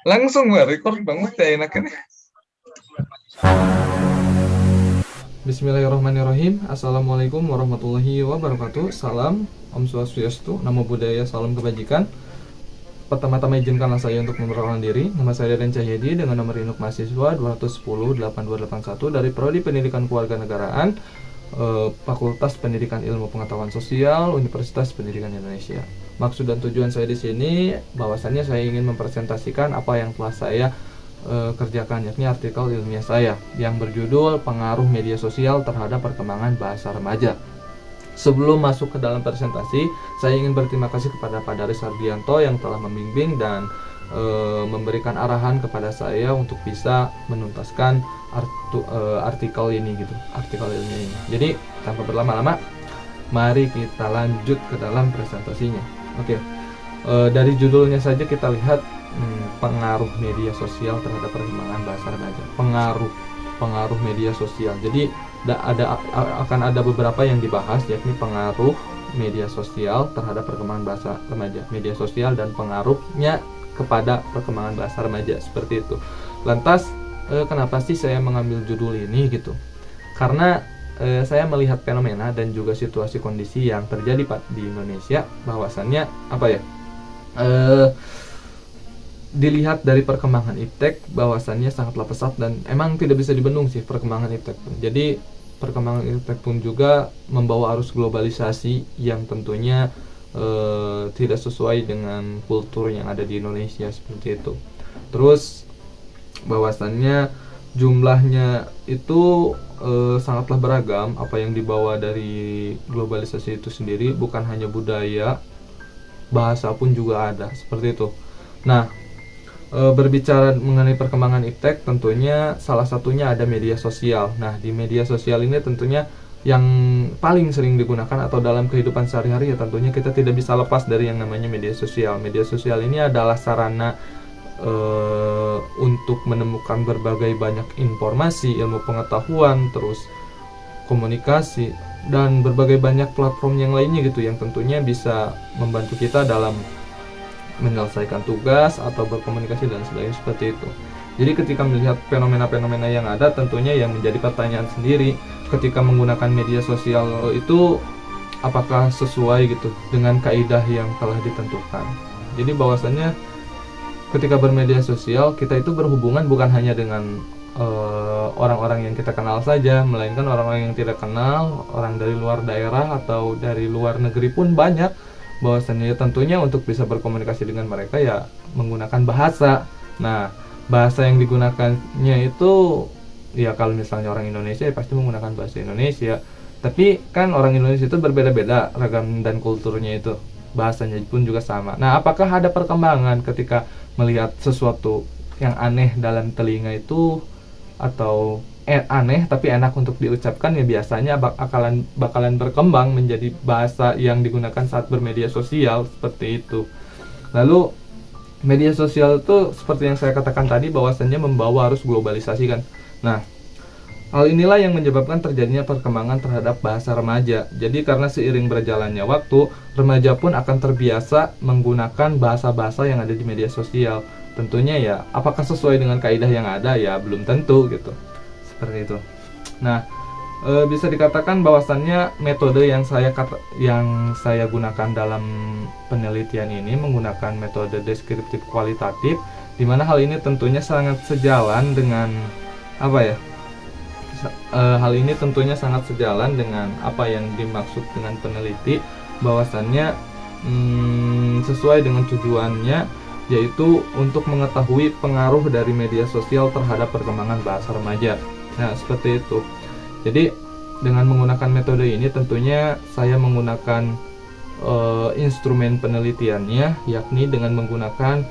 Langsung lah record banget ya enaknya. Bismillahirrahmanirrahim. Assalamualaikum warahmatullahi wabarakatuh. Salam Om Swastiastu, Namo Buddhaya, salam kebajikan. Pertama-tama izinkanlah saya untuk memperkenalkan diri. Nama saya Deden Cahyadi dengan nomor induk mahasiswa 210 8281 dari Prodi Pendidikan Kewarganegaraan, Fakultas Pendidikan Ilmu Pengetahuan Sosial, Universitas Pendidikan Indonesia. Maksud dan tujuan saya di sini bahwasannya saya ingin mempresentasikan apa yang telah saya kerjakan, yakni artikel ilmiah saya yang berjudul Pengaruh Media Sosial Terhadap Perkembangan Bahasa Remaja. Sebelum masuk ke dalam presentasi, saya ingin berterima kasih kepada Pak Daris Ardianto yang telah membimbing dan memberikan arahan kepada saya untuk bisa menuntaskan artikel ini gitu, artikel ilmiah ini. Jadi tanpa berlama-lama, mari kita lanjut ke dalam presentasinya. Oke, dari judulnya saja kita lihat pengaruh media sosial terhadap perkembangan bahasa remaja. Pengaruh media sosial. Jadi akan ada beberapa yang dibahas, yakni pengaruh media sosial terhadap perkembangan bahasa remaja, media sosial dan pengaruhnya kepada perkembangan bahasa remaja, seperti itu. Lantas kenapa sih saya mengambil judul ini gitu? Karena saya melihat fenomena dan juga situasi kondisi yang terjadi di Indonesia, bahwasannya apa ya, dilihat dari perkembangan iptek, bahwasannya sangatlah pesat dan emang tidak bisa dibendung sih perkembangan iptek pun. Jadi perkembangan iptek pun juga membawa arus globalisasi yang tentunya tidak sesuai dengan kultur yang ada di Indonesia, seperti itu. Terus bahwasannya jumlahnya itu sangatlah beragam. Apa yang dibawa dari globalisasi itu sendiri bukan hanya budaya, bahasa pun juga ada, seperti itu. Nah, berbicara mengenai perkembangan iptek, tentunya salah satunya ada media sosial. Nah, di media sosial ini tentunya yang paling sering digunakan atau dalam kehidupan sehari-hari ya tentunya kita tidak bisa lepas dari yang namanya media sosial. Media sosial ini adalah sarana untuk menemukan berbagai banyak informasi, ilmu pengetahuan, terus komunikasi dan berbagai banyak platform yang lainnya gitu, yang tentunya bisa membantu kita dalam menyelesaikan tugas atau berkomunikasi dan sebagainya, seperti itu. Jadi ketika melihat fenomena-fenomena yang ada, tentunya yang menjadi pertanyaan sendiri ketika menggunakan media sosial itu apakah sesuai gitu dengan kaidah yang telah ditentukan. Jadi bahwasannya ketika bermedia sosial kita itu berhubungan bukan hanya dengan orang-orang yang kita kenal saja, melainkan orang-orang yang tidak kenal, orang dari luar daerah atau dari luar negeri pun banyak. Bahwasannya tentunya untuk bisa berkomunikasi dengan mereka ya menggunakan bahasa. Nah, bahasa yang digunakannya itu ya kalau misalnya orang Indonesia ya pasti menggunakan bahasa Indonesia. Tapi kan orang Indonesia itu berbeda-beda ragam dan kulturnya itu. Bahasanya pun juga sama. Nah, apakah ada perkembangan ketika melihat sesuatu yang aneh dalam telinga itu, atau aneh tapi enak untuk diucapkan, ya biasanya bakalan berkembang menjadi bahasa yang digunakan saat bermedia sosial, seperti itu. Lalu media sosial itu seperti yang saya katakan tadi, bahwasannya membawa arus globalisasi kan. Nah, hal inilah yang menyebabkan terjadinya perkembangan terhadap bahasa remaja. Jadi karena seiring berjalannya waktu, remaja pun akan terbiasa menggunakan bahasa-bahasa yang ada di media sosial. Tentunya ya, apakah sesuai dengan kaidah yang ada? Ya belum tentu gitu. Seperti itu. Nah, bisa dikatakan bahwasannya metode yang saya gunakan dalam penelitian ini menggunakan metode deskriptif kualitatif, di mana hal ini tentunya sangat sejalan dengan apa ya? Hal ini tentunya sangat sejalan dengan apa yang dimaksud dengan peneliti, bahwasannya sesuai dengan tujuannya, yaitu untuk mengetahui pengaruh dari media sosial terhadap perkembangan bahasa remaja. Nah, seperti itu. Jadi dengan menggunakan metode ini tentunya saya menggunakan instrumen penelitiannya, yakni dengan menggunakan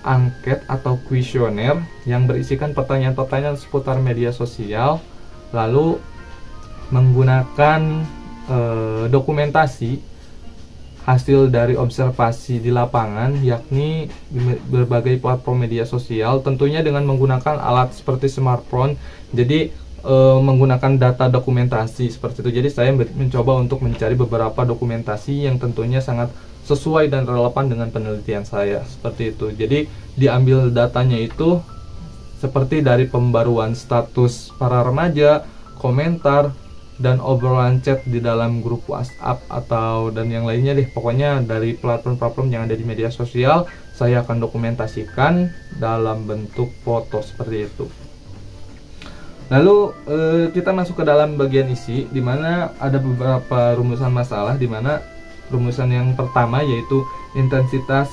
angket atau kuesioner yang berisikan pertanyaan-pertanyaan seputar media sosial, lalu menggunakan dokumentasi hasil dari observasi di lapangan, yakni berbagai platform media sosial, tentunya dengan menggunakan alat seperti smartphone. Jadi menggunakan data dokumentasi seperti itu. Jadi saya mencoba untuk mencari beberapa dokumentasi yang tentunya sangat sesuai dan relevan dengan penelitian saya seperti itu. Jadi diambil datanya itu seperti dari pembaruan status para remaja, komentar, dan obrolan chat di dalam grup WhatsApp atau dan yang lainnya deh. Pokoknya dari platform-platform yang ada di media sosial saya akan dokumentasikan dalam bentuk foto seperti itu. Lalu kita masuk ke dalam bagian isi, di mana ada beberapa rumusan masalah, di mana rumusan yang pertama yaitu intensitas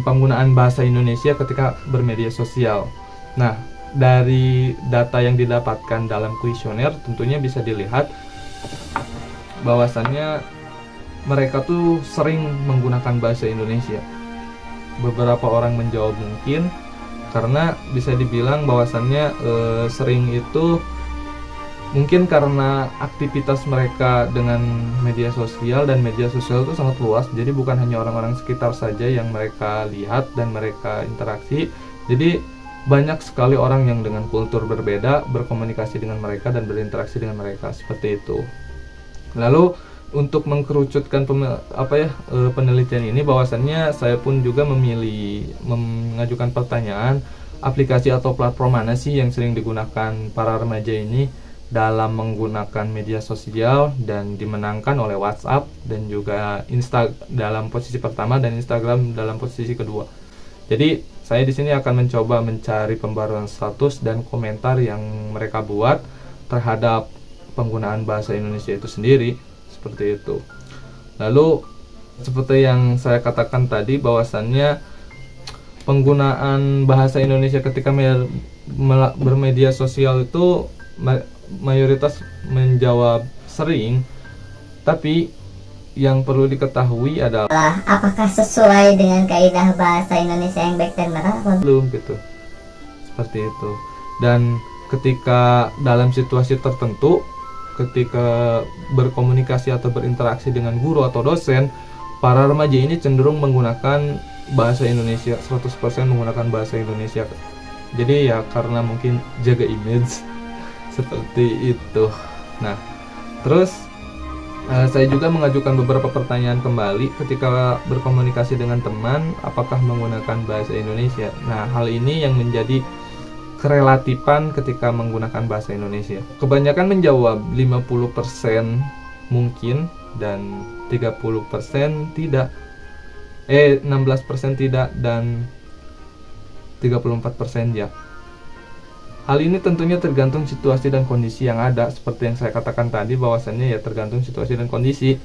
penggunaan bahasa Indonesia ketika bermedia sosial. Nah, dari data yang didapatkan dalam kuesioner tentunya bisa dilihat bahwasannya mereka tuh sering menggunakan bahasa Indonesia. Beberapa orang menjawab mungkin karena bisa dibilang bahwasannya sering itu mungkin karena aktivitas mereka dengan media sosial, dan media sosial itu sangat luas, jadi bukan hanya orang-orang sekitar saja yang mereka lihat dan mereka interaksi. Jadi banyak sekali orang yang dengan kultur berbeda berkomunikasi dengan mereka dan berinteraksi dengan mereka seperti itu. Lalu untuk mengkerucutkan penelitian ini, bahwasannya saya pun juga mengajukan pertanyaan, aplikasi atau platform mana sih yang sering digunakan para remaja ini dalam menggunakan media sosial, dan dimenangkan oleh WhatsApp dan juga dalam posisi pertama dan Instagram dalam posisi kedua. Jadi saya di sini akan mencoba mencari pembaruan status dan komentar yang mereka buat terhadap penggunaan bahasa Indonesia itu sendiri. Seperti itu. Lalu seperti yang saya katakan tadi, bahwasannya penggunaan bahasa Indonesia ketika bermedia sosial itu mayoritas menjawab sering, tapi yang perlu diketahui adalah apakah sesuai dengan kaidah bahasa Indonesia yang baik dan benar? Belum gitu. Seperti itu. Dan ketika dalam situasi tertentu, ketika berkomunikasi atau berinteraksi dengan guru atau dosen, para remaja ini cenderung menggunakan bahasa Indonesia, 100% menggunakan bahasa Indonesia. Jadi ya karena mungkin jaga image seperti itu. Nah, terus saya juga mengajukan beberapa pertanyaan kembali ketika berkomunikasi dengan teman, apakah menggunakan bahasa Indonesia. Nah, hal ini yang menjadi kerelatifan ketika menggunakan bahasa Indonesia. Kebanyakan menjawab 50% mungkin dan 30% tidak. 16% tidak dan 34% ya. Hal ini tentunya tergantung situasi dan kondisi yang ada, seperti yang saya katakan tadi, bahwasannya ya tergantung situasi dan kondisi.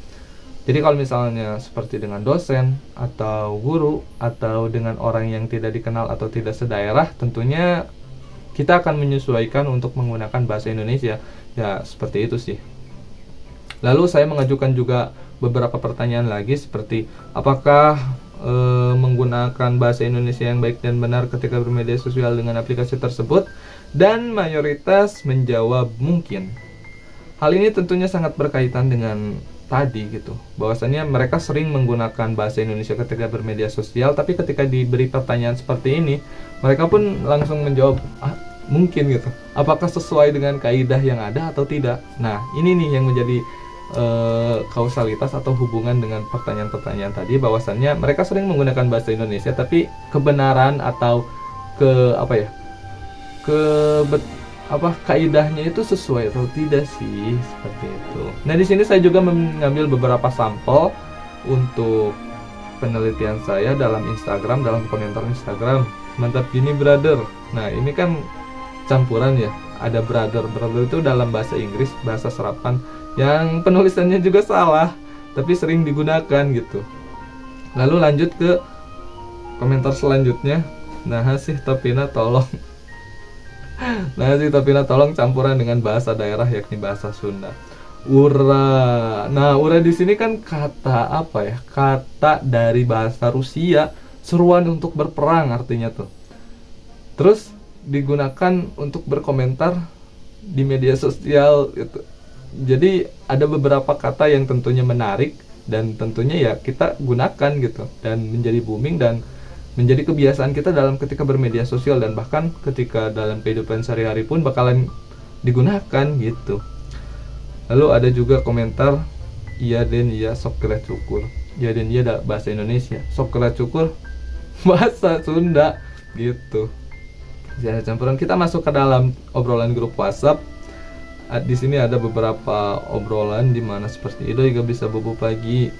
Jadi kalau misalnya seperti dengan dosen atau guru atau dengan orang yang tidak dikenal atau tidak sedaerah, tentunya kita akan menyesuaikan untuk menggunakan bahasa Indonesia. Ya seperti itu sih. Lalu saya mengajukan juga beberapa pertanyaan lagi, seperti apakah menggunakan bahasa Indonesia yang baik dan benar ketika bermedia sosial dengan aplikasi tersebut, dan mayoritas menjawab mungkin. Hal ini tentunya sangat berkaitan dengan tadi gitu, bahwasannya mereka sering menggunakan bahasa Indonesia ketika bermedia sosial, tapi ketika diberi pertanyaan seperti ini, mereka pun langsung menjawab mungkin gitu. Apakah sesuai dengan kaidah yang ada atau tidak? Nah, ini nih yang menjadi kausalitas atau hubungan dengan pertanyaan-pertanyaan tadi, bahwasannya mereka sering menggunakan bahasa Indonesia, tapi kebenaran atau kaidahnya itu sesuai atau tidak sih, seperti itu. Nah, di sini saya juga mengambil beberapa sampel untuk penelitian saya dalam Instagram, dalam komentar Instagram. Mantap gini brother. Nah, ini kan campuran ya. Ada brother itu dalam bahasa Inggris, bahasa serapan, yang penulisannya juga salah, tapi sering digunakan gitu. Lalu lanjut ke komentar selanjutnya. Nah, sih Topina tolong. Campuran dengan bahasa daerah, yakni bahasa Sunda. Ura. Nah, ura di sini kan kata Kata dari bahasa Rusia, seruan untuk berperang artinya tuh. Terus digunakan untuk berkomentar di media sosial gitu. Jadi ada beberapa kata yang tentunya menarik dan tentunya ya kita gunakan gitu, dan menjadi booming dan menjadi kebiasaan kita dalam ketika bermedia sosial, dan bahkan ketika dalam kehidupan sehari-hari pun bakalan digunakan gitu. Lalu ada juga komentar, iya den iya sok kira cukur, iya den iya bahasa Indonesia, sok kira cukur bahasa Sunda gitu. Jadi campuran. Kita masuk ke dalam obrolan grup WhatsApp. Di sini ada beberapa obrolan di mana seperti Idoi gak bisa bobo pagi,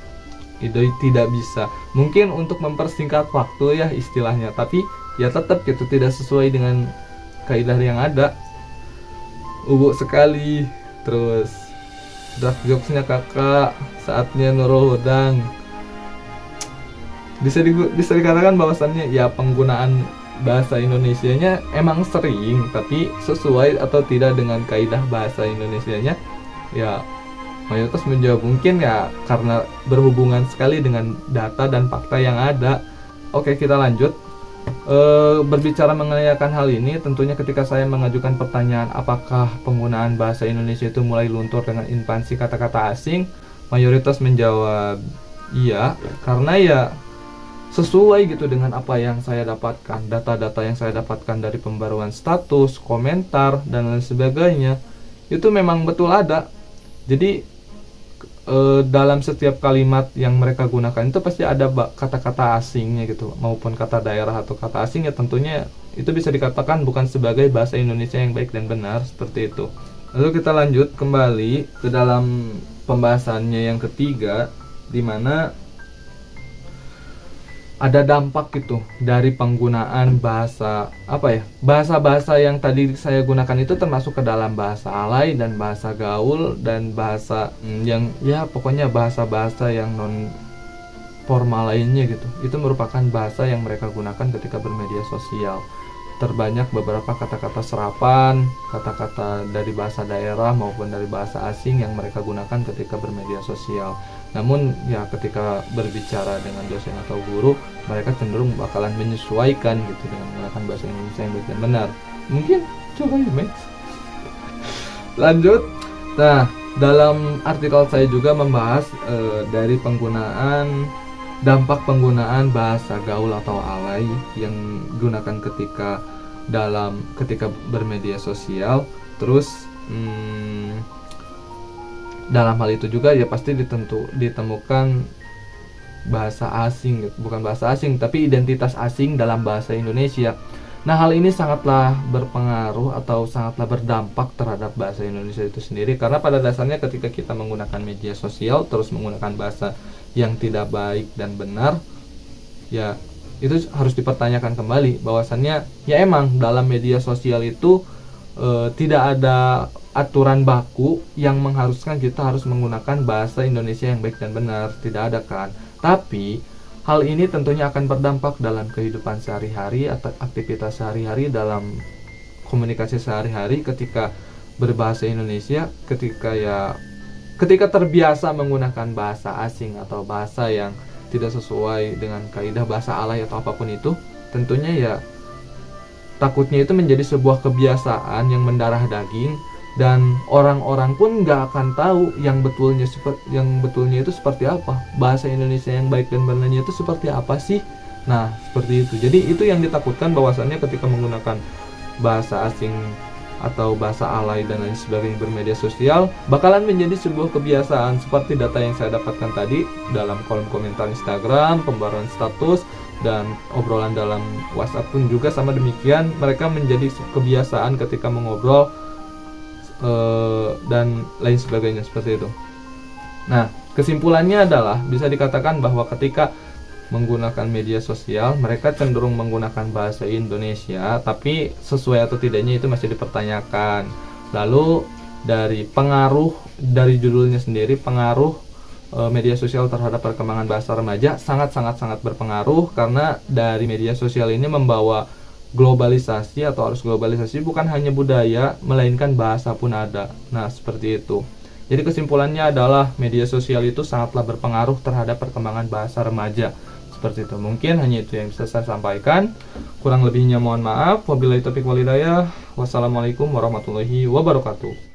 Idoi tidak bisa, mungkin untuk mempersingkat waktu ya istilahnya, tapi ya tetap gitu tidak sesuai dengan kaidah yang ada. Ubu sekali, terus dark jokesnya kakak, saatnya Nurul Hodang. Bisa dikatakan bahwasannya ya penggunaan bahasa Indonesianya emang sering, tapi sesuai atau tidak dengan kaidah bahasa Indonesianya ya mayoritas menjawab mungkin ya karena berhubungan sekali dengan data dan fakta yang ada. Oke, kita lanjut. Berbicara mengenai akan hal ini, tentunya ketika saya mengajukan pertanyaan apakah penggunaan bahasa Indonesia itu mulai luntur dengan invasi kata-kata asing, mayoritas menjawab iya, karena ya sesuai gitu dengan apa yang saya dapatkan, data-data yang saya dapatkan dari pembaruan status, komentar, dan lain sebagainya, itu memang betul ada. Jadi dalam setiap kalimat yang mereka gunakan itu pasti ada kata-kata asingnya gitu, maupun kata daerah atau kata asing ya tentunya itu bisa dikatakan bukan sebagai bahasa Indonesia yang baik dan benar, seperti itu. Lalu kita lanjut kembali ke dalam pembahasannya yang ketiga, di mana ada dampak gitu dari penggunaan bahasa bahasa yang tadi saya gunakan itu termasuk ke dalam bahasa alay dan bahasa gaul dan bahasa yang ya pokoknya bahasa-bahasa yang non formal lainnya gitu. Itu merupakan bahasa yang mereka gunakan ketika bermedia sosial. Terbanyak beberapa kata-kata serapan, kata-kata dari bahasa daerah maupun dari bahasa asing yang mereka gunakan ketika bermedia sosial. Namun ya ketika berbicara dengan dosen atau guru, mereka cenderung bakalan menyesuaikan gitu dengan menggunakan bahasa Indonesia yang baik dan benar. Mungkin coba ya Max. Lanjut. Nah, dalam artikel saya juga membahas dari dampak penggunaan bahasa gaul atau alay yang digunakan ketika bermedia sosial. Terus dalam hal itu juga ya pasti ditemukan bahasa asing, bukan bahasa asing tapi identitas asing dalam bahasa Indonesia. Nah, hal ini sangatlah berpengaruh atau sangatlah berdampak terhadap bahasa Indonesia itu sendiri, karena pada dasarnya ketika kita menggunakan media sosial terus menggunakan bahasa yang tidak baik dan benar, ya itu harus dipertanyakan kembali bahwasannya ya emang dalam media sosial itu tidak ada aturan baku yang mengharuskan kita harus menggunakan bahasa Indonesia yang baik dan benar, tidak ada kan. Tapi hal ini tentunya akan berdampak dalam kehidupan sehari-hari atau aktivitas sehari-hari dalam komunikasi sehari-hari ketika berbahasa Indonesia, ketika terbiasa menggunakan bahasa asing atau bahasa yang tidak sesuai dengan kaidah bahasa alay atau apapun itu, tentunya ya takutnya itu menjadi sebuah kebiasaan yang mendarah daging, dan orang-orang pun nggak akan tahu yang betulnya itu seperti apa, bahasa Indonesia yang baik dan benarnya itu seperti apa sih. Nah, seperti itu. Jadi itu yang ditakutkan bahwasannya ketika menggunakan bahasa asing atau bahasa alay dan lain sebagainya bermedia sosial bakalan menjadi sebuah kebiasaan, seperti data yang saya dapatkan tadi dalam kolom komentar Instagram, pembaruan status, dan obrolan dalam WhatsApp pun juga sama demikian. Mereka menjadi kebiasaan ketika mengobrol dan lain sebagainya, seperti itu. Nah, kesimpulannya adalah bisa dikatakan bahwa ketika menggunakan media sosial mereka cenderung menggunakan bahasa Indonesia, tapi sesuai atau tidaknya itu masih dipertanyakan. Lalu dari pengaruh dari judulnya sendiri, pengaruh media sosial terhadap perkembangan bahasa remaja sangat berpengaruh, karena dari media sosial ini membawa globalisasi atau arus globalisasi, bukan hanya budaya melainkan bahasa pun ada. Nah, seperti itu. Jadi kesimpulannya adalah media sosial itu sangatlah berpengaruh terhadap perkembangan bahasa remaja. Seperti itu. Mungkin hanya itu yang bisa saya sampaikan. Kurang lebihnya mohon maaf. Wabillahi taufiq wal hidayah. Wassalamualaikum warahmatullahi wabarakatuh.